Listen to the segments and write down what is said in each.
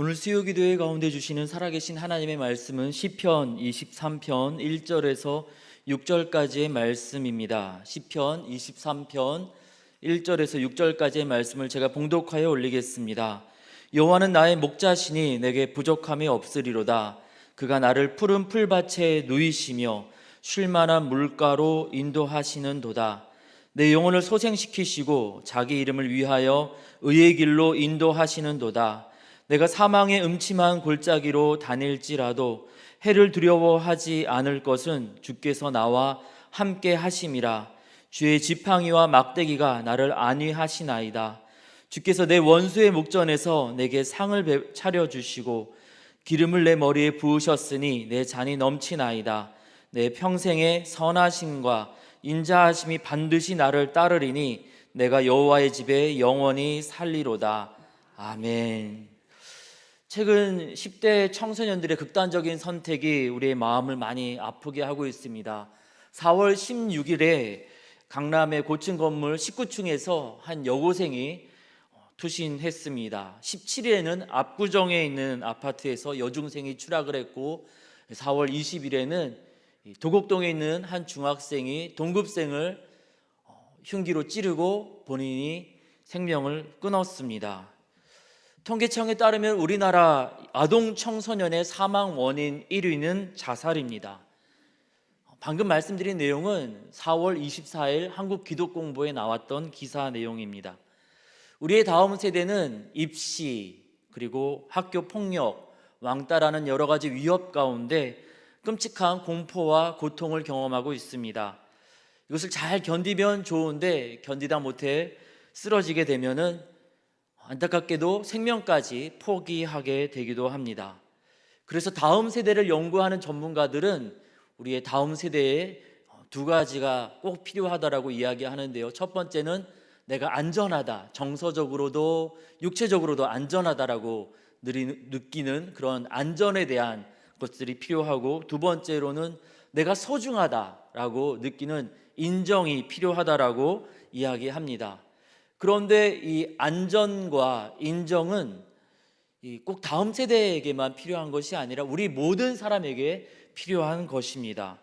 오늘 수요기도회 가운데 주시는 살아계신 하나님의 말씀은 시편 23편 1절에서 6절까지의 말씀입니다. 시편 23편 1절에서 6절까지의 말씀을 제가 봉독하여 올리겠습니다. 여호와는 나의 목자시니 내게 부족함이 없으리로다. 그가 나를 푸른 풀밭에 누이시며 쉴만한 물가로 인도하시는도다. 내 영혼을 소생시키시고 자기 이름을 위하여 의의 길로 인도하시는도다. 내가 사망의 음침한 골짜기로 다닐지라도 해를 두려워하지 않을 것은 주께서 나와 함께 하심이라. 주의 지팡이와 막대기가 나를 안위하시나이다. 주께서 내 원수의 목전에서 내게 상을 차려주시고 기름을 내 머리에 부으셨으니 내 잔이 넘치나이다. 내 평생의 선하심과 인자하심이 반드시 나를 따르리니 내가 여호와의 집에 영원히 살리로다. 아멘. 최근 10대 청소년들의 극단적인 선택이 우리의 마음을 많이 아프게 하고 있습니다. 4월 16일에 강남의 고층 건물 19층에서 한 여고생이 투신했습니다. 17일에는 압구정에 있는 아파트에서 여중생이 추락을 했고, 4월 20일에는 도곡동에 있는 한 중학생이 동급생을 흉기로 찌르고 본인이 생명을 끊었습니다. 통계청에 따르면 우리나라 아동 청소년의 사망 원인 1위는 자살입니다. 방금 말씀드린 내용은 4월 24일 한국기독공보에 나왔던 기사 내용입니다. 우리의 다음 세대는 입시, 그리고 학교 폭력, 왕따라는 여러 가지 위협 가운데 끔찍한 공포와 고통을 경험하고 있습니다. 이것을 잘 견디면 좋은데 견디다 못해 쓰러지게 되면은 안타깝게도 생명까지 포기하게 되기도 합니다. 그래서 다음 세대를 연구하는 전문가들은 우리의 다음 세대에 두 가지가 꼭 필요하다라고 이야기하는데요. 첫 번째는 내가 안전하다, 정서적으로도 육체적으로도 안전하다라고 느끼는 그런 안전에 대한 것들이 필요하고, 두 번째로는 내가 소중하다라고 느끼는 인정이 필요하다라고 이야기합니다. 그런데 이 안전과 인정은 꼭 다음 세대에게만 필요한 것이 아니라 우리 모든 사람에게 필요한 것입니다.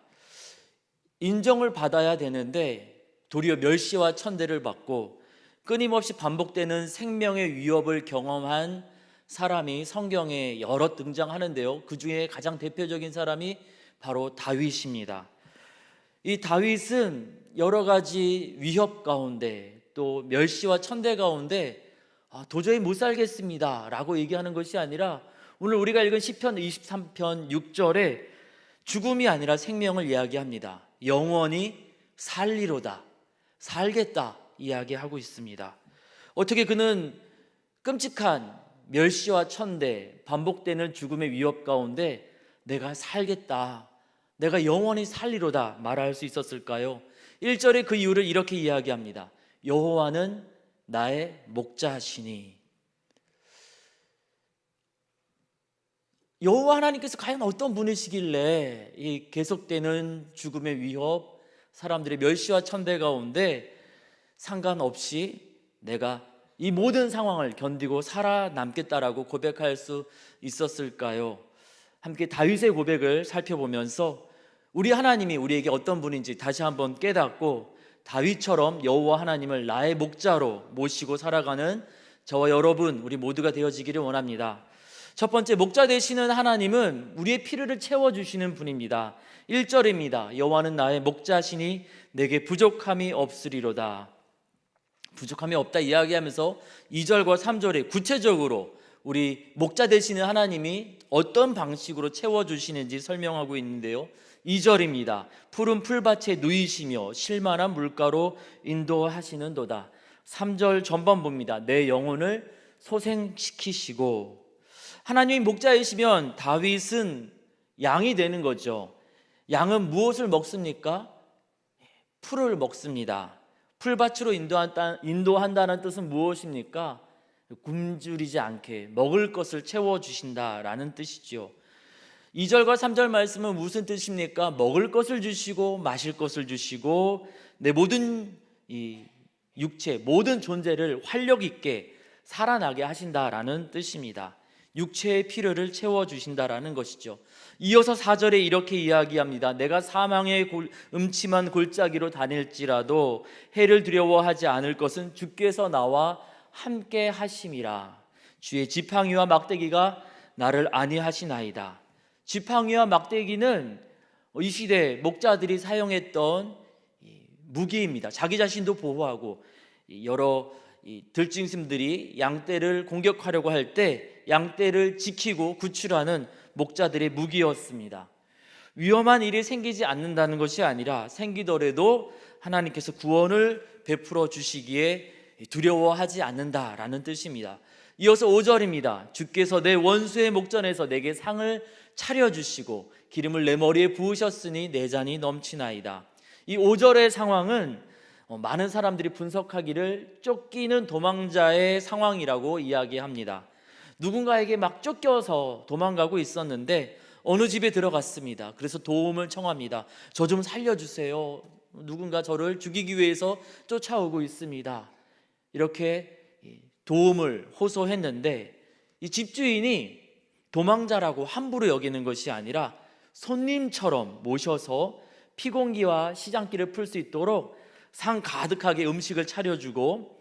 인정을 받아야 되는데 도리어 멸시와 천대를 받고 끊임없이 반복되는 생명의 위협을 경험한 사람이 성경에 여러 등장하는데요. 그 중에 가장 대표적인 사람이 바로 다윗입니다. 이 다윗은 여러 가지 위협 가운데 또 멸시와 천대 가운데 도저히 못 살겠습니다 라고 얘기하는 것이 아니라 오늘 우리가 읽은 시편 23편 6절에 죽음이 아니라 생명을 이야기합니다. 영원히 살리로다, 살겠다 이야기하고 있습니다. 어떻게 그는 끔찍한 멸시와 천대, 반복되는 죽음의 위협 가운데 내가 살겠다, 내가 영원히 살리로다 말할 수 있었을까요? 1절에 그 이유를 이렇게 이야기합니다. 여호와는 나의 목자시니. 여호와 하나님께서 과연 어떤 분이시길래 이 계속되는 죽음의 위협, 사람들의 멸시와 천대 가운데 상관없이 내가 이 모든 상황을 견디고 살아남겠다라고 고백할 수 있었을까요? 함께 다윗의 고백을 살펴보면서 우리 하나님이 우리에게 어떤 분인지 다시 한번 깨닫고 다윗처럼 여호와 하나님을 나의 목자로 모시고 살아가는 저와 여러분, 우리 모두가 되어지기를 원합니다. 첫 번째, 목자 되시는 하나님은 우리의 필요를 채워주시는 분입니다. 1절입니다. 여호와는 나의 목자시니 내게 부족함이 없으리로다. 부족함이 없다 이야기하면서 2절과 3절에 구체적으로 우리 목자 되시는 하나님이 어떤 방식으로 채워주시는지 설명하고 있는데요. 2절입니다. 푸른 풀밭에 누이시며 쉴만한 물가로 인도하시는도다. 3절 전반부입니다. 내 영혼을 소생시키시고. 하나님이 목자이시면 다윗은 양이 되는 거죠. 양은 무엇을 먹습니까? 풀을 먹습니다. 풀밭으로 인도한다는 뜻은 무엇입니까? 굶주리지 않게 먹을 것을 채워주신다라는 뜻이죠. 2절과 3절 말씀은 무슨 뜻입니까? 먹을 것을 주시고 마실 것을 주시고 내 모든 이 육체, 모든 존재를 활력 있게 살아나게 하신다라는 뜻입니다. 육체의 필요를 채워주신다라는 것이죠. 이어서 4절에 이렇게 이야기합니다. 내가 사망의 음침한 골짜기로 다닐지라도 해를 두려워하지 않을 것은 주께서 나와 함께 하심이라. 주의 지팡이와 막대기가 나를 안위하시나이다. 지팡이와 막대기는 이 시대 목자들이 사용했던 무기입니다. 자기 자신도 보호하고 여러 들짐승들이 양떼를 공격하려고 할 때 양떼를 지키고 구출하는 목자들의 무기였습니다. 위험한 일이 생기지 않는다는 것이 아니라 생기더라도 하나님께서 구원을 베풀어 주시기에 두려워하지 않는다라는 뜻입니다. 이어서 5절입니다. 주께서 내 원수의 목전에서 내게 상을 차려주시고 기름을 내 머리에 부으셨으니 내 잔이 넘치나이다. 이 5절의 상황은 많은 사람들이 분석하기를 쫓기는 도망자의 상황이라고 이야기합니다. 누군가에게 막 쫓겨서 도망가고 있었는데 어느 집에 들어갔습니다. 그래서 도움을 청합니다. 저 좀 살려주세요. 누군가 저를 죽이기 위해서 쫓아오고 있습니다. 이렇게 도움을 호소했는데 이 집주인이 도망자라고 함부로 여기는 것이 아니라 손님처럼 모셔서 피공기와 시장기를 풀 수 있도록 상 가득하게 음식을 차려주고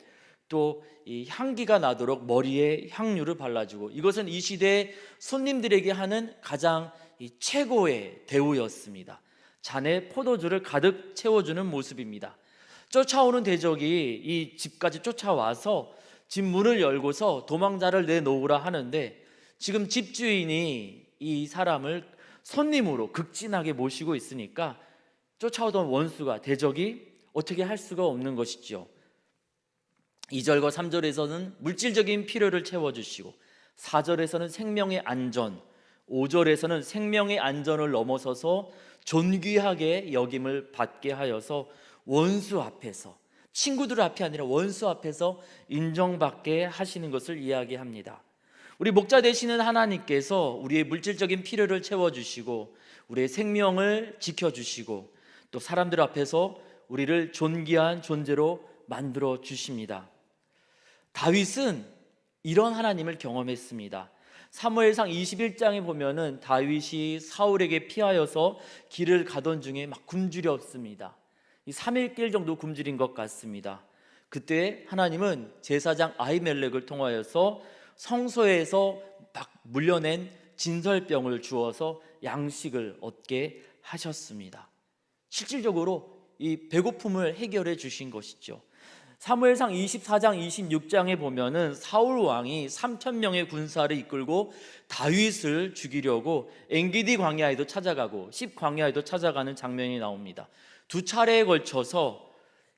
또 이 향기가 나도록 머리에 향유를 발라주고, 이것은 이 시대 손님들에게 하는 가장 최고의 대우였습니다. 잔에 포도주를 가득 채워주는 모습입니다. 쫓아오는 대적이 이 집까지 쫓아와서 집 문을 열고서 도망자를 내놓으라 하는데 지금 집주인이 이 사람을 손님으로 극진하게 모시고 있으니까 쫓아오던 원수가 대적이 어떻게 할 수가 없는 것이죠. 2절과 3절에서는 물질적인 필요를 채워주시고 4절에서는 생명의 안전, 5절에서는 생명의 안전을 넘어서서 존귀하게 여김을 받게 하여서 원수 앞에서, 친구들 앞이 아니라 원수 앞에서 인정받게 하시는 것을 이야기합니다. 우리 목자 되시는 하나님께서 우리의 물질적인 필요를 채워주시고 우리의 생명을 지켜주시고 또 사람들 앞에서 우리를 존귀한 존재로 만들어 주십니다. 다윗은 이런 하나님을 경험했습니다. 사무엘상 21장에 보면은 다윗이 사울에게 피하여서 길을 가던 중에 막 굶주렸습니다. 3일 정도 굶주린 것 같습니다. 그때 하나님은 제사장 아히멜렉을 통하여서 성소에서 막 물려낸 진설병을 주어서 양식을 얻게 하셨습니다. 실질적으로 이 배고픔을 해결해 주신 것이죠. 사무엘상 24장 26장에 보면은 사울 왕이 3,000명의 군사를 이끌고 다윗을 죽이려고 엔기디 광야에도 찾아가고 십 광야에도 찾아가는 장면이 나옵니다. 두 차례에 걸쳐서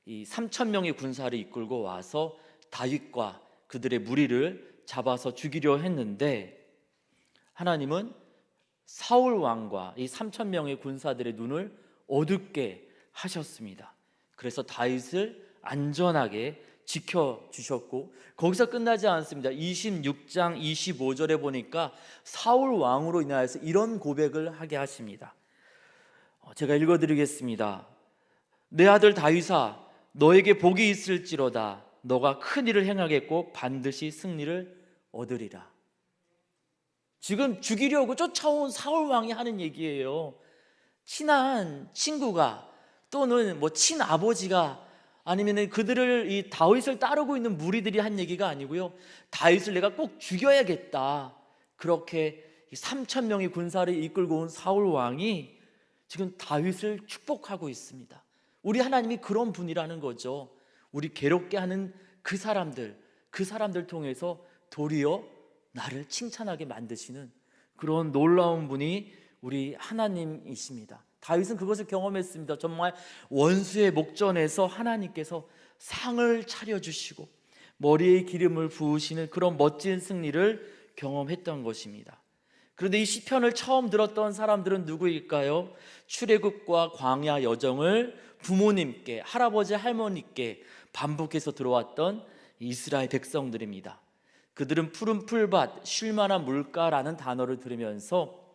이 3,000명의 군사를 이끌고 와서 다윗과 그들의 무리를 잡아서 죽이려 했는데 하나님은 사울 왕과 이 3,000명의 군사들의 눈을 어둡게 하셨습니다. 그래서 다윗을 안전하게 지켜주셨고 거기서 끝나지 않습니다. 26장 25절에 보니까 사울 왕으로 인하여서 이런 고백을 하게 하십니다. 제가 읽어드리겠습니다. 내 아들 다윗아, 너에게 복이 있을지로다. 너가 큰 일을 행하겠고 반드시 승리를 얻으리라. 지금 죽이려고 쫓아온 사울 왕이 하는 얘기예요. 친한 친구가 또는 친아버지가 아니면 그들을 이 다윗을 따르고 있는 무리들이 한 얘기가 아니고요. 다윗을 내가 꼭 죽여야겠다. 그렇게 3,000명의 군사를 이끌고 온 사울 왕이 지금 다윗을 축복하고 있습니다. 우리 하나님이 그런 분이라는 거죠. 우리 괴롭게 하는 그 사람들 통해서 도리어 나를 칭찬하게 만드시는 그런 놀라운 분이 우리 하나님이십니다. 다윗은 그것을 경험했습니다. 정말 원수의 목전에서 하나님께서 상을 차려주시고 머리에 기름을 부으시는 그런 멋진 승리를 경험했던 것입니다. 그런데 이 시편을 처음 들었던 사람들은 누구일까요? 출애굽과 광야 여정을 부모님께, 할아버지 할머니께 반복해서 들어왔던 이스라엘 백성들입니다. 그들은 푸른 풀밭, 쉴만한 물가라는 단어를 들으면서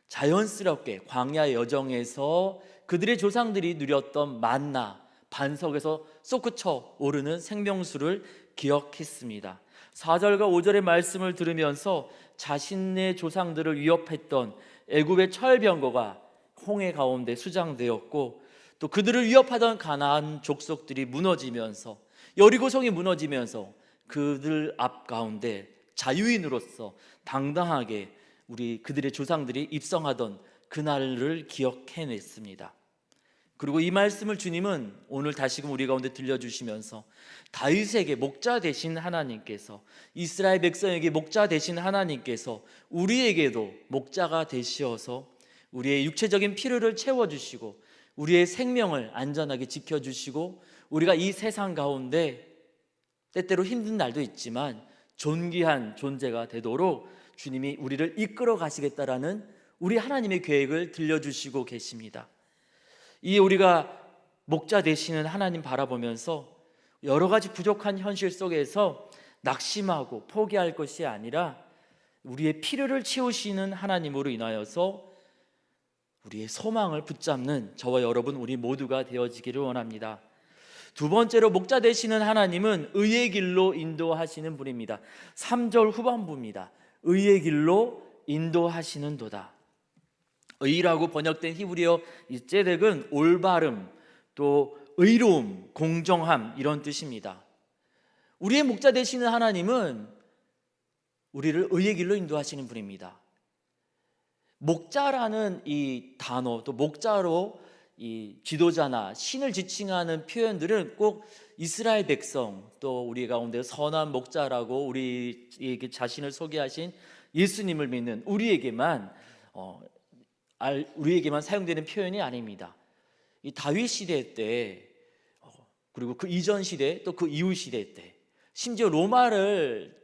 자연스럽게 광야 여정에서 그들의 조상들이 누렸던 만나, 반석에서 솟구쳐 오르는 생명수를 기억했습니다. 4절과 5절의 말씀을 들으면서 자신의 조상들을 위협했던 애굽의 철병거가 홍해 가운데 수장되었고, 또 그들을 위협하던 가나안 족속들이 무너지면서, 여리고성이 무너지면서 그들 앞 가운데 자유인으로서 당당하게 그들의 조상들이 입성하던 그날을 기억해냈습니다. 그리고 이 말씀을 주님은 오늘 다시금 우리 가운데 들려주시면서 다윗에게 목자 되신 하나님께서, 이스라엘 백성에게 목자 되신 하나님께서 우리에게도 목자가 되시어서 우리의 육체적인 필요를 채워주시고 우리의 생명을 안전하게 지켜주시고, 우리가 이 세상 가운데 때때로 힘든 날도 있지만 존귀한 존재가 되도록 주님이 우리를 이끌어 가시겠다라는 우리 하나님의 계획을 들려주시고 계십니다. 이 우리가 목자 되시는 하나님 바라보면서 여러 가지 부족한 현실 속에서 낙심하고 포기할 것이 아니라 우리의 필요를 채우시는 하나님으로 인하여서 우리의 소망을 붙잡는 저와 여러분 우리 모두가 되어지기를 원합니다. 두 번째로 목자 되시는 하나님은 의의 길로 인도하시는 분입니다. 3절 후반부입니다. 의의 길로 인도하시는 도다. 의라고 번역된 히브리어 이 ጼ덱은 올바름, 또 의로움, 공정함 이런 뜻입니다. 우리의 목자 되시는 하나님은 우리를 의의 길로 인도하시는 분입니다. 목자라는 이 단어, 또 목자로 이 지도자나 신을 지칭하는 표현들은 꼭 이스라엘 백성, 또 우리 가운데 선한 목자라고 우리에게 자신을 소개하신 예수님을 믿는 우리에게만 사용되는 표현이 아닙니다. 이 다윗 시대 때, 그리고 그 이전 시대, 또 그 이후 시대 때, 심지어 로마를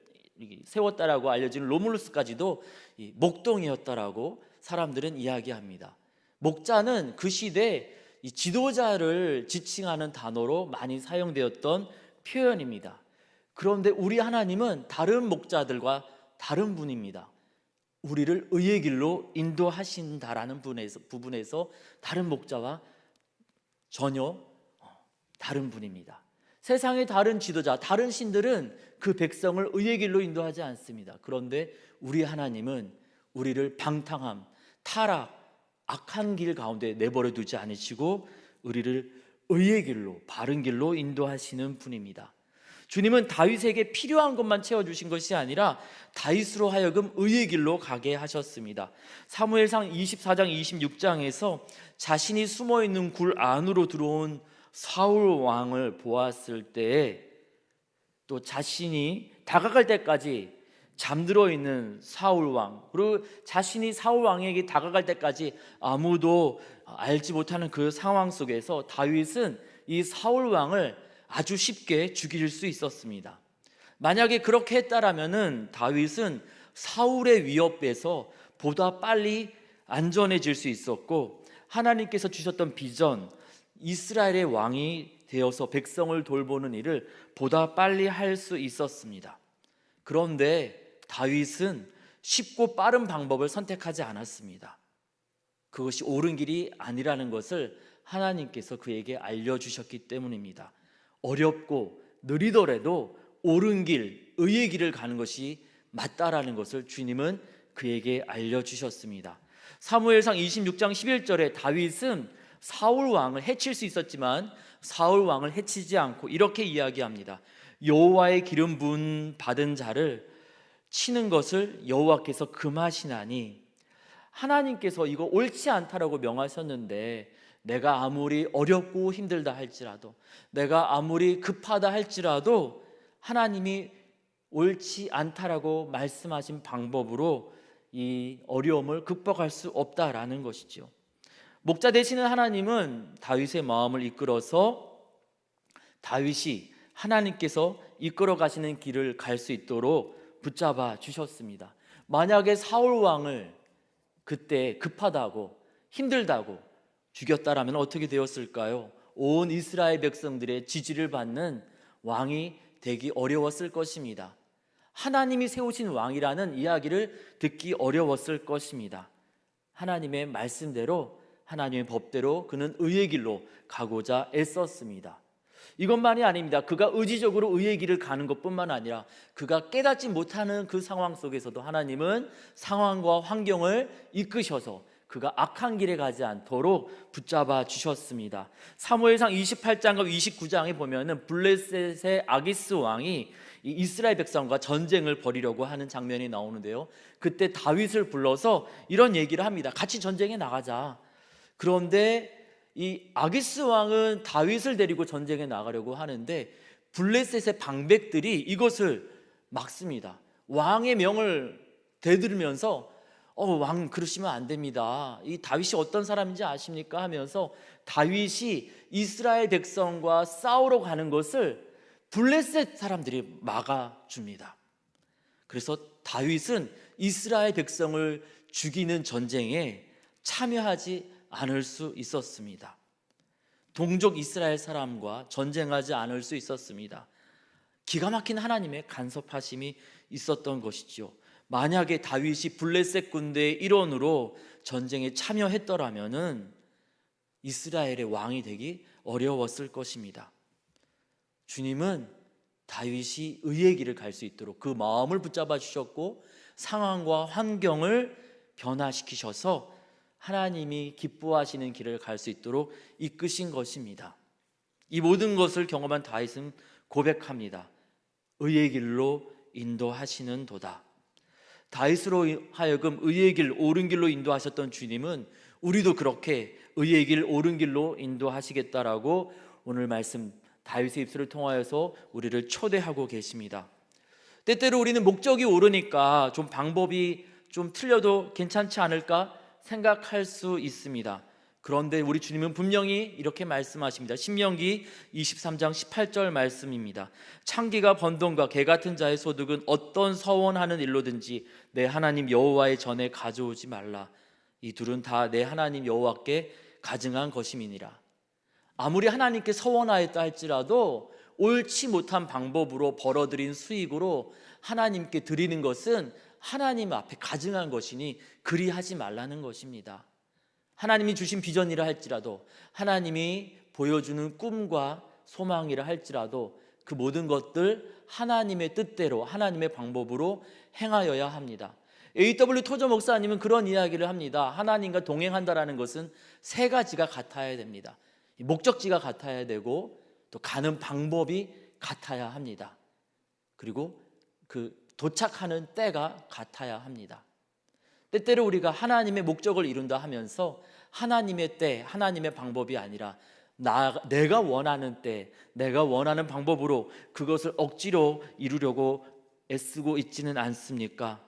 세웠다라고 알려지는 로물루스까지도 목동이었다라고 사람들은 이야기합니다. 목자는 그 시대 이 지도자를 지칭하는 단어로 많이 사용되었던 표현입니다. 그런데 우리 하나님은 다른 목자들과 다른 분입니다. 우리를 의의 길로 인도하신다라는 부분에서 다른 목자와 전혀 다른 분입니다. 세상의 다른 지도자, 다른 신들은 그 백성을 의의 길로 인도하지 않습니다. 그런데 우리 하나님은 우리를 방탕함, 타락, 악한 길 가운데 내버려 두지 않으시고 우리를 의의 길로, 바른 길로 인도하시는 분입니다. 주님은 다윗에게 필요한 것만 채워주신 것이 아니라 다윗으로 하여금 의의 길로 가게 하셨습니다. 사무엘상 24장 26장에서 자신이 숨어있는 굴 안으로 들어온 사울 왕을 보았을 때에, 또 자신이 다가갈 때까지 잠들어 있는 사울 왕, 그리고 자신이 사울 왕에게 다가갈 때까지 아무도 알지 못하는 그 상황 속에서 다윗은 이 사울 왕을 아주 쉽게 죽일 수 있었습니다. 만약에 그렇게 했다라면은 다윗은 사울의 위협에서 보다 빨리 안전해질 수 있었고, 하나님께서 주셨던 비전, 이스라엘의 왕이 되어서 백성을 돌보는 일을 보다 빨리 할 수 있었습니다. 그런데 다윗은 쉽고 빠른 방법을 선택하지 않았습니다. 그것이 옳은 길이 아니라는 것을 하나님께서 그에게 알려주셨기 때문입니다. 어렵고 느리더라도 옳은 길, 의의 길을 가는 것이 맞다라는 것을 주님은 그에게 알려주셨습니다. 사무엘상 26장 11절에 다윗은 사울 왕을 해칠 수 있었지만 사울 왕을 해치지 않고 이렇게 이야기합니다. 여호와의 기름 부은 받은 자를 치는 것을 여호와께서 금하시나니, 하나님께서 이거 옳지 않다라고 명하셨는데 내가 아무리 어렵고 힘들다 할지라도, 내가 아무리 급하다 할지라도 하나님이 옳지 않다라고 말씀하신 방법으로 이 어려움을 극복할 수 없다라는 것이죠. 목자 되시는 하나님은 다윗의 마음을 이끌어서 다윗이 하나님께서 이끌어 가시는 길을 갈 수 있도록 붙잡아 주셨습니다. 만약에 사울 왕을 그때 급하다고 힘들다고 죽였다라면 어떻게 되었을까요? 온 이스라엘 백성들의 지지를 받는 왕이 되기 어려웠을 것입니다. 하나님이 세우신 왕이라는 이야기를 듣기 어려웠을 것입니다. 하나님의 말씀대로, 하나님의 법대로 그는 의의 길로 가고자 애썼습니다. 이것만이 아닙니다. 그가 의지적으로 의의 길을 가는 것뿐만 아니라 그가 깨닫지 못하는 그 상황 속에서도 하나님은 상황과 환경을 이끄셔서 그가 악한 길에 가지 않도록 붙잡아 주셨습니다. 사무엘상 28장과 29장에 보면은 블레셋의 아기스 왕이 이 이스라엘 백성과 전쟁을 벌이려고 하는 장면이 나오는데요, 그때 다윗을 불러서 이런 얘기를 합니다. 같이 전쟁에 나가자. 그런데 이 아기스 왕은 다윗을 데리고 전쟁에 나가려고 하는데 블레셋의 방백들이 이것을 막습니다. 왕의 명을 대들으면서 왕 그러시면 안 됩니다. 이 다윗이 어떤 사람인지 아십니까? 하면서 다윗이 이스라엘 백성과 싸우러 가는 것을 블레셋 사람들이 막아줍니다. 그래서 다윗은 이스라엘 백성을 죽이는 전쟁에 참여하지 않을 수 있었습니다. 동족 이스라엘 사람과 전쟁하지 않을 수 있었습니다. 기가 막힌 하나님의 간섭하심이 있었던 것이지요. 만약에 다윗이 블레셋 군대의 일원으로 전쟁에 참여했더라면은 이스라엘의 왕이 되기 어려웠을 것입니다. 주님은 다윗이 의의 길을 갈 수 있도록 그 마음을 붙잡아 주셨고 상황과 환경을 변화시키셔서 하나님이 기뻐하시는 길을 갈 수 있도록 이끄신 것입니다. 이 모든 것을 경험한 다윗은 고백합니다. 의의 길로 인도하시는 도다. 다윗으로 하여금 의의 길, 옳은 길로 인도하셨던 주님은 우리도 그렇게 의의 길, 옳은 길로 인도하시겠다라고 오늘 말씀 다윗의 입술을 통하여서 우리를 초대하고 계십니다. 때때로 우리는 목적이 옳으니까 좀 방법이 좀 틀려도 괜찮지 않을까 생각할 수 있습니다. 그런데 우리 주님은 분명히 이렇게 말씀하십니다. 신명기 23장 18절 말씀입니다. 창기가 번 돈과 개 같은 자의 소득은 어떤 서원하는 일로든지 내 하나님 여호와의 전에 가져오지 말라. 이 둘은 다 내 하나님 여호와께 가증한 것임이니라. 아무리 하나님께 서원하였다 할지라도 옳지 못한 방법으로 벌어들인 수익으로 하나님께 드리는 것은 하나님 앞에 가증한 것이니 그리하지 말라는 것입니다. 하나님이 주신 비전이라 할지라도, 하나님이 보여주는 꿈과 소망이라 할지라도 그 모든 것들 하나님의 뜻대로, 하나님의 방법으로 행하여야 합니다. A.W. 토저 목사님은 그런 이야기를 합니다. 하나님과 동행한다라는 것은 세 가지가 같아야 됩니다. 목적지가 같아야 되고 또 가는 방법이 같아야 합니다. 그리고 그 도착하는 때가 같아야 합니다. 때때로 우리가 하나님의 목적을 이룬다 하면서 하나님의 때, 하나님의 방법이 아니라 내가 원하는 때, 내가 원하는 방법으로 그것을 억지로 이루려고 애쓰고 있지는 않습니까?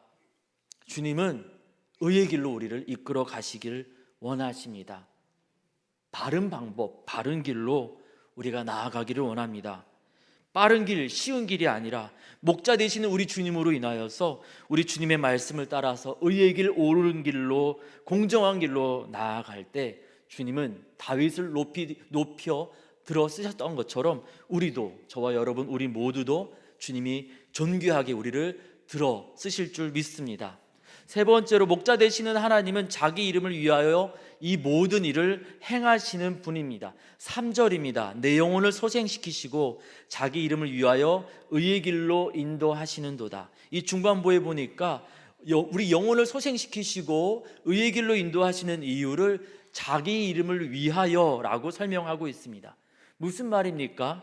주님은 의의 길로 우리를 이끌어 가시길 원하십니다. 바른 방법, 바른 길로 우리가 나아가기를 원합니다. 빠른 길, 쉬운 길이 아니라 목자 되시는 우리 주님으로 인하여서 우리 주님의 말씀을 따라서 의의 길, 옳은 길로, 공정한 길로 나아갈 때 주님은 다윗을 높여 들어 쓰셨던 것처럼 우리도, 저와 여러분, 우리 모두도 주님이 존귀하게 우리를 들어 쓰실 줄 믿습니다. 세 번째로 목자 되시는 하나님은 자기 이름을 위하여 이 모든 일을 행하시는 분입니다. 3절입니다. 내 영혼을 소생시키시고 자기 이름을 위하여 의의 길로 인도하시는도다. 이 중반부에 보니까 우리 영혼을 소생시키시고 의의 길로 인도하시는 이유를 자기 이름을 위하여라고 설명하고 있습니다. 무슨 말입니까?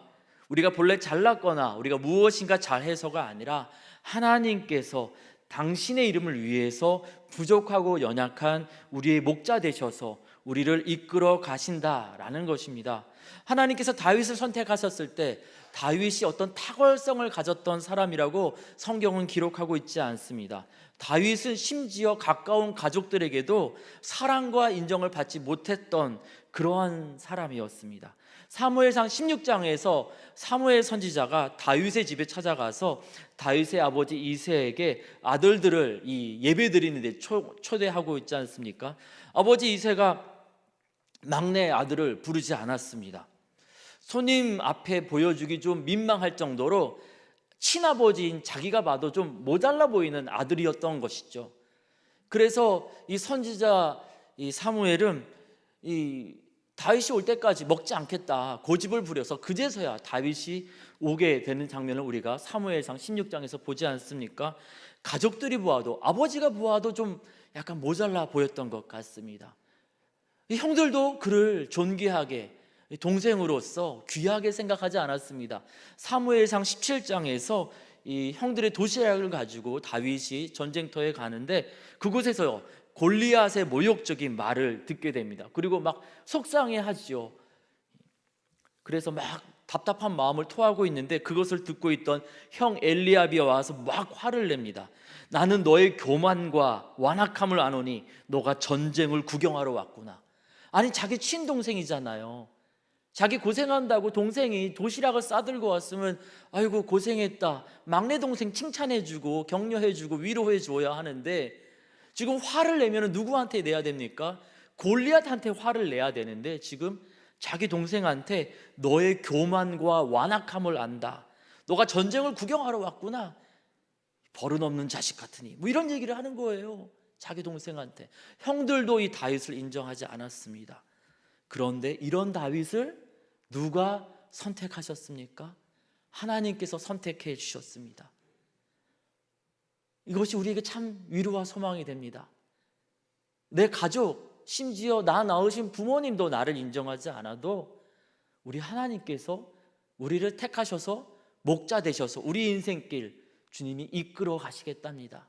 우리가 본래 잘났거나 우리가 무엇인가 잘해서가 아니라 하나님께서 당신의 이름을 위해서 부족하고 연약한 우리의 목자 되셔서 우리를 이끌어 가신다라는 것입니다. 하나님께서 다윗을 선택하셨을 때 다윗이 어떤 탁월성을 가졌던 사람이라고 성경은 기록하고 있지 않습니다. 다윗은 심지어 가까운 가족들에게도 사랑과 인정을 받지 못했던 그러한 사람이었습니다. 사무엘상 16장에서 사무엘 선지자가 다윗의 집에 찾아가서 다윗의 아버지 이새에게 아들들을 이 예배 드리는 데 초대하고 있지 않습니까? 아버지 이새가 막내 아들을 부르지 않았습니다. 손님 앞에 보여주기 좀 민망할 정도로 친아버지인 자기가 봐도 좀 모자라 보이는 아들이었던 것이죠. 그래서 이 선지자 이 사무엘은 이 다윗이 올 때까지 먹지 않겠다 고집을 부려서 그제서야 다윗이 오게 되는 장면을 우리가 사무엘상 16장에서 보지 않습니까? 가족들이 보아도, 아버지가 보아도 좀 약간 모자라 보였던 것 같습니다. 이 형들도 그를 존귀하게, 동생으로서 귀하게 생각하지 않았습니다. 사무엘상 17장에서 이 형들의 도시락을 가지고 다윗이 전쟁터에 가는데 그곳에서 골리앗의 모욕적인 말을 듣게 됩니다. 그리고 막 속상해하죠. 그래서 막 답답한 마음을 토하고 있는데 그것을 듣고 있던 형 엘리압이 와서 막 화를 냅니다. 나는 너의 교만과 완악함을 아노니 너가 전쟁을 구경하러 왔구나. 아니, 자기 친동생이잖아요. 자기 고생한다고 동생이 도시락을 싸들고 왔으면 아이고 고생했다, 막내 동생 칭찬해주고 격려해주고 위로해줘야 하는데 지금 화를 내면 누구한테 내야 됩니까? 골리앗한테 화를 내야 되는데 지금 자기 동생한테 너의 교만과 완악함을 안다, 너가 전쟁을 구경하러 왔구나, 버릇없는 자식 같으니, 뭐 이런 얘기를 하는 거예요. 자기 동생한테. 형들도 이 다윗을 인정하지 않았습니다. 그런데 이런 다윗을 누가 선택하셨습니까? 하나님께서 선택해 주셨습니다. 이것이 우리에게 참 위로와 소망이 됩니다. 내 가족, 심지어 나 낳으신 부모님도 나를 인정하지 않아도 우리 하나님께서 우리를 택하셔서 목자 되셔서 우리 인생길 주님이 이끌어 가시겠답니다.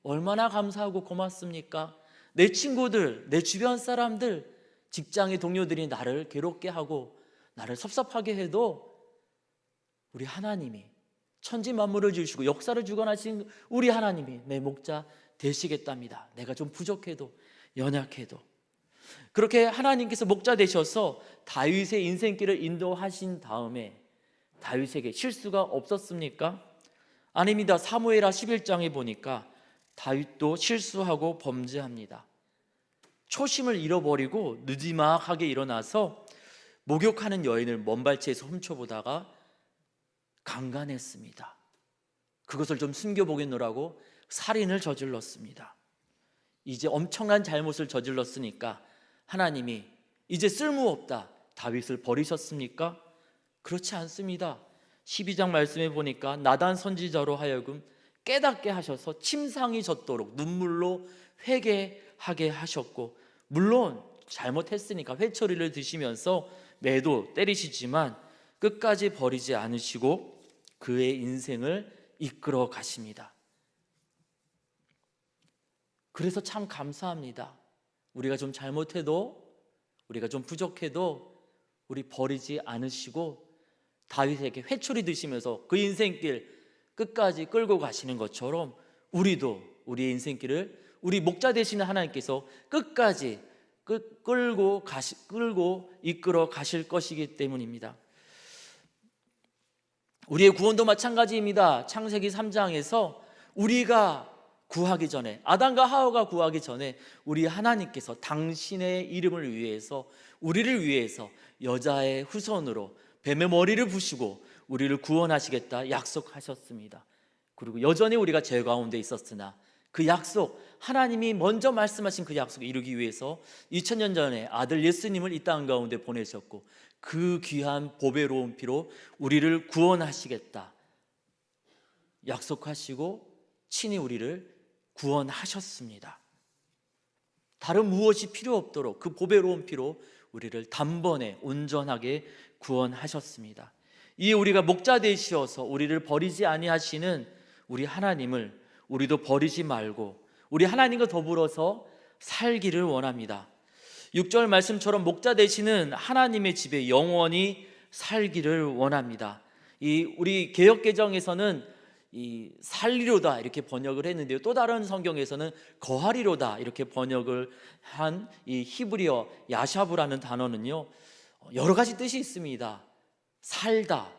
얼마나 감사하고 고맙습니까? 내 친구들, 내 주변 사람들, 직장의 동료들이 나를 괴롭게 하고 나를 섭섭하게 해도 우리 하나님이 천지 만물을 지으시고 역사를 주관하신 우리 하나님이 내 목자 되시겠답니다. 내가 좀 부족해도 연약해도. 그렇게 하나님께서 목자 되셔서 다윗의 인생길을 인도하신 다음에 다윗에게 실수가 없었습니까? 아닙니다. 사무엘하 11장에 보니까 다윗도 실수하고 범죄합니다. 초심을 잃어버리고 느지막하게 일어나서 목욕하는 여인을 먼발치에서 훔쳐보다가 강간했습니다. 그것을 좀 숨겨보겠노라고 살인을 저질렀습니다. 이제 엄청난 잘못을 저질렀으니까 하나님이 이제 쓸모없다, 다윗을 버리셨습니까? 그렇지 않습니다. 12장 말씀에 보니까 나단 선지자로 하여금 깨닫게 하셔서 침상이 젖도록 눈물로 회개하게 하셨고, 물론 잘못했으니까 회초리를 드시면서 매도 때리시지만 끝까지 버리지 않으시고 그의 인생을 이끌어 가십니다. 그래서 참 감사합니다. 우리가 좀 잘못해도, 우리가 좀 부족해도 우리 버리지 않으시고 다윗에게 회초리 드시면서 그 인생길 끝까지 끌고 가시는 것처럼 우리도 우리의 인생길을 우리 목자 되시는 하나님께서 끝까지 끌고 이끌어 가실 것이기 때문입니다. 우리의 구원도 마찬가지입니다. 창세기 3장에서 우리가 구하기 전에, 아담과 하와가 구하기 전에 우리 하나님께서 당신의 이름을 위해서, 우리를 위해서 여자의 후손으로 뱀의 머리를 부시고 우리를 구원하시겠다 약속하셨습니다. 그리고 여전히 우리가 죄 가운데 있었으나 그 약속, 하나님이 먼저 말씀하신 그 약속을 이루기 위해서 2000년 전에 아들 예수님을 이 땅 가운데 보내셨고 그 귀한 보배로운 피로 우리를 구원하시겠다 약속하시고 친히 우리를 구원하셨습니다. 다른 무엇이 필요 없도록 그 보배로운 피로 우리를 단번에 온전하게 구원하셨습니다. 이에 우리가 목자 되시어서 우리를 버리지 아니하시는 우리 하나님을 우리도 버리지 말고 우리 하나님과 더불어서 살기를 원합니다. 6절 말씀처럼 목자 되시는 하나님의 집에 영원히 살기를 원합니다. 우리 개역개정에서는 살리로다 이렇게 번역을 했는데요, 또 다른 성경에서는 거하리로다 이렇게 번역을 한 이 히브리어 야샤브라는 단어는요 여러 가지 뜻이 있습니다. 살다,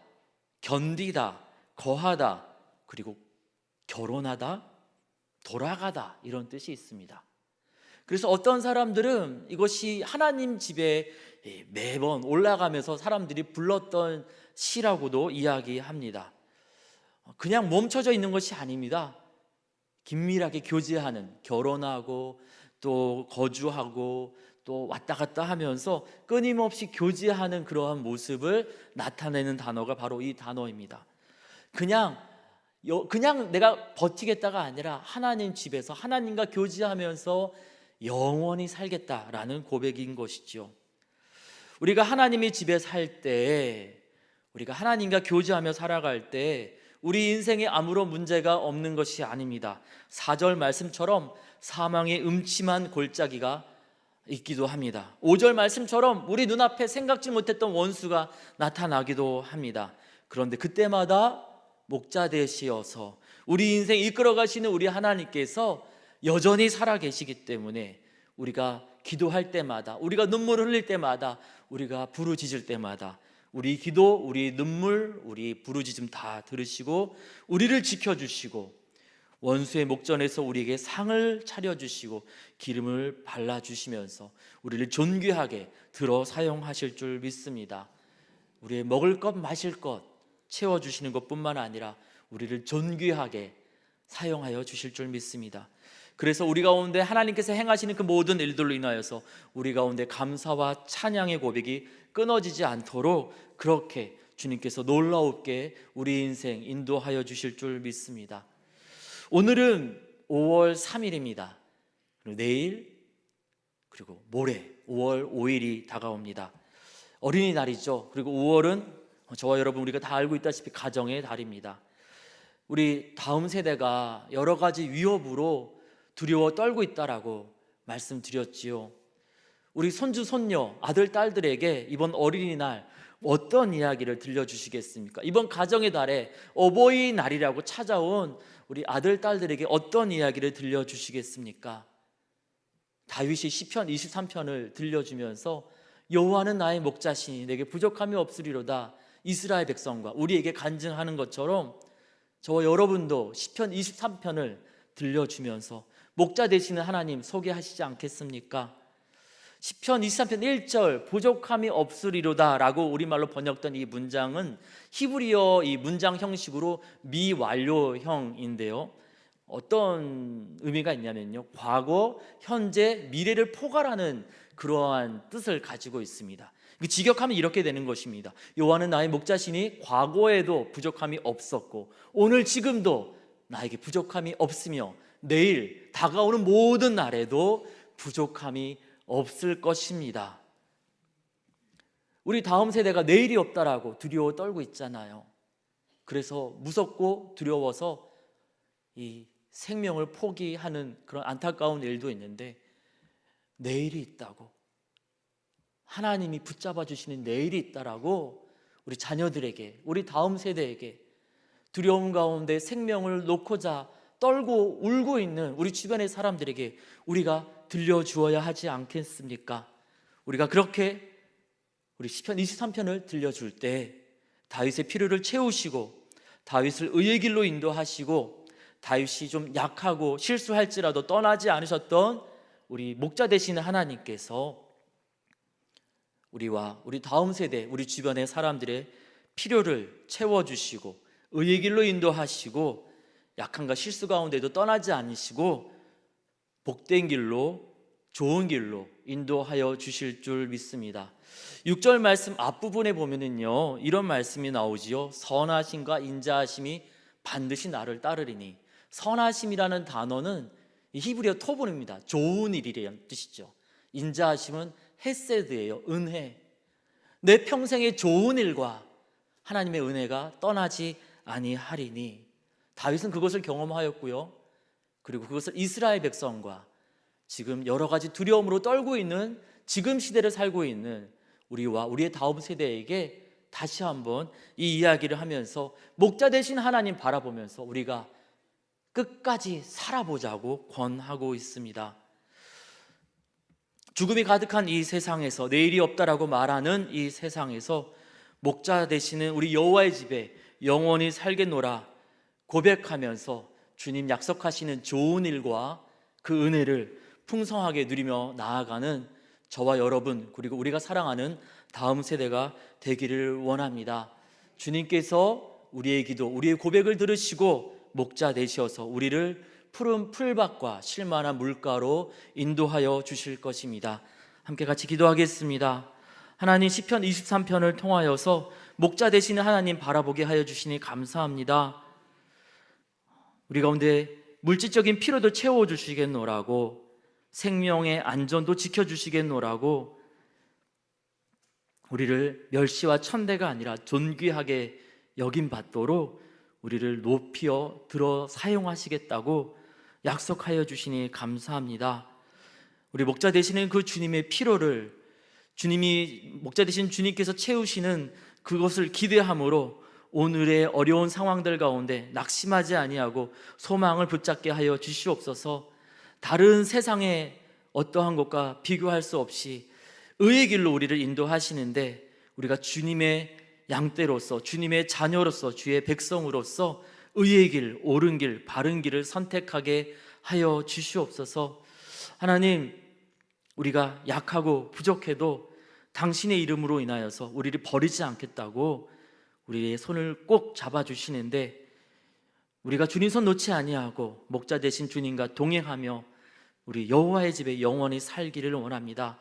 견디다, 거하다, 그리고 결혼하다, 돌아가다, 이런 뜻이 있습니다. 그래서 어떤 사람들은 이것이 하나님 집에 매번 올라가면서 사람들이 불렀던 시라고도 이야기합니다. 그냥 멈춰져 있는 것이 아닙니다. 긴밀하게 교제하는, 결혼하고 또 거주하고 또 왔다 갔다 하면서 끊임없이 교제하는 그러한 모습을 나타내는 단어가 바로 이 단어입니다. 그냥 내가 버티겠다가 아니라 하나님 집에서 하나님과 교제하면서 영원히 살겠다라는 고백인 것이죠. 우리가 하나님의 집에 살 때, 우리가 하나님과 교제하며 살아갈 때 우리 인생에 아무런 문제가 없는 것이 아닙니다. 4절 말씀처럼 사망의 음침한 골짜기가 있기도 합니다. 5절 말씀처럼 우리 눈앞에 생각지 못했던 원수가 나타나기도 합니다. 그런데 그때마다 목자 되시어서 우리 인생 이끌어 가시는 우리 하나님께서 여전히 살아 계시기 때문에 우리가 기도할 때마다, 우리가 눈물을 흘릴 때마다, 우리가 부르짖을 때마다 우리 기도, 우리 눈물, 우리 부르짖음 다 들으시고 우리를 지켜주시고 원수의 목전에서 우리에게 상을 차려주시고 기름을 발라주시면서 우리를 존귀하게 들어 사용하실 줄 믿습니다. 우리의 먹을 것 마실 것 채워주시는 것뿐만 아니라 우리를 존귀하게 사용하여 주실 줄 믿습니다. 그래서 우리 가운데 하나님께서 행하시는 그 모든 일들로 인하여서 우리 가운데 감사와 찬양의 고백이 끊어지지 않도록 그렇게 주님께서 놀라웠게 우리 인생 인도하여 주실 줄 믿습니다. 오늘은 5월 3일입니다. 그리고 내일 그리고 모레 5월 5일이 다가옵니다. 어린이날이죠. 그리고 5월은 저와 여러분 우리가 다 알고 있다시피 가정의 달입니다. 우리 다음 세대가 여러 가지 위협으로 두려워 떨고 있다라고 말씀드렸지요. 우리 손주 손녀 아들 딸들에게 이번 어린이날 어떤 이야기를 들려주시겠습니까? 이번 가정의 달에 어버이날이라고 찾아온 우리 아들 딸들에게 어떤 이야기를 들려주시겠습니까? 다윗이 시편 23편을 들려주면서 여호와는 나의 목자시니 내게 부족함이 없으리로다 이스라엘 백성과 우리에게 간증하는 것처럼 저와 여러분도 시편 23편을 들려주면서 목자 되시는 하나님 소개하시지 않겠습니까? 시편 23편 1절 부족함이 없으리로다 라고 우리말로 번역된 이 문장은 히브리어 이 문장 형식으로 미완료형인데요, 어떤 의미가 있냐면요, 과거, 현재, 미래를 포괄하는 그러한 뜻을 가지고 있습니다. 직역하면 이렇게 되는 것입니다. 여호와는 나의 목자시니 과거에도 부족함이 없었고 오늘 지금도 나에게 부족함이 없으며 내일 다가오는 모든 날에도 부족함이 없을 것입니다. 우리 다음 세대가 내일이 없다라고 두려워 떨고 있잖아요. 그래서 무섭고 두려워서 이 생명을 포기하는 그런 안타까운 일도 있는데, 내일이 있다고, 하나님이 붙잡아 주시는 내일이 있다라고 우리 자녀들에게, 우리 다음 세대에게 두려움 가운데 생명을 놓고자 떨고 울고 있는 우리 주변의 사람들에게 우리가 들려주어야 하지 않겠습니까? 우리가 그렇게 우리 시편 23편을 들려줄 때 다윗의 필요를 채우시고 다윗을 의의 길로 인도하시고 다윗이 좀 약하고 실수할지라도 떠나지 않으셨던 우리 목자 되시는 하나님께서 우리와 우리 다음 세대, 우리 주변의 사람들의 필요를 채워주시고 의의 길로 인도하시고 약함과 실수 가운데도 떠나지 않으시고 복된 길로, 좋은 길로 인도하여 주실 줄 믿습니다. 6절 말씀 앞부분에 보면은요, 이런 말씀이 나오지요. 선하심과 인자하심이 반드시 나를 따르리니. 선하심이라는 단어는 히브리어 토본입니다. 좋은 일이라는 뜻이죠. 인자하심은 헤세드예요. 은혜. 내 평생의 좋은 일과 하나님의 은혜가 떠나지 아니하리니. 다윗은 그것을 경험하였고요, 그리고 그것을 이스라엘 백성과 지금 여러 가지 두려움으로 떨고 있는 지금 시대를 살고 있는 우리와 우리의 다음 세대에게 다시 한번 이 이야기를 하면서 목자 되신 하나님 바라보면서 우리가 끝까지 살아보자고 권하고 있습니다. 죽음이 가득한 이 세상에서, 내일이 없다라고 말하는 이 세상에서 목자 되시는 우리 여호와의 집에 영원히 살겠노라 고백하면서 주님 약속하시는 좋은 일과 그 은혜를 풍성하게 누리며 나아가는 저와 여러분, 그리고 우리가 사랑하는 다음 세대가 되기를 원합니다. 주님께서 우리의 기도, 우리의 고백을 들으시고 목자 되셔서 우리를 푸른 풀밭과 쉴만한 물가로 인도하여 주실 것입니다. 함께 같이 기도하겠습니다. 하나님, 시편 23편을 통하여서 목자 되시는 하나님 바라보게 하여 주시니 감사합니다. 우리 가운데 물질적인 필요도 채워주시겠노라고, 생명의 안전도 지켜주시겠노라고, 우리를 멸시와 천대가 아니라 존귀하게 여김 받도록 우리를 높이어 들어 사용하시겠다고 약속하여 주시니 감사합니다. 우리 목자 되시는 그 주님의 피로를, 주님이 목자 되신 주님께서 채우시는 그것을 기대함으로 오늘의 어려운 상황들 가운데 낙심하지 아니하고 소망을 붙잡게 하여 주시옵소서. 다른 세상의 어떠한 것과 비교할 수 없이 의의 길로 우리를 인도하시는데, 우리가 주님의 양떼로서, 주님의 자녀로서, 주의 백성으로서 의의 길, 옳은 길, 바른 길을 선택하게 하여 주시옵소서. 하나님, 우리가 약하고 부족해도 당신의 이름으로 인하여서 우리를 버리지 않겠다고 우리의 손을 꼭 잡아주시는데, 우리가 주님 손 놓지 아니하고 목자 되신 주님과 동행하며 우리 여호와의 집에 영원히 살기를 원합니다.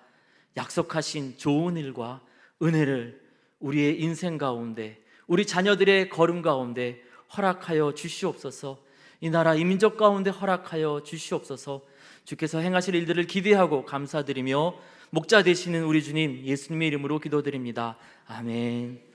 약속하신 좋은 일과 은혜를 우리의 인생 가운데, 우리 자녀들의 걸음 가운데 허락하여 주시옵소서. 이 나라 이 민족 가운데 허락하여 주시옵소서. 주께서 행하실 일들을 기대하고 감사드리며 목자 되시는 우리 주님 예수님의 이름으로 기도드립니다. 아멘.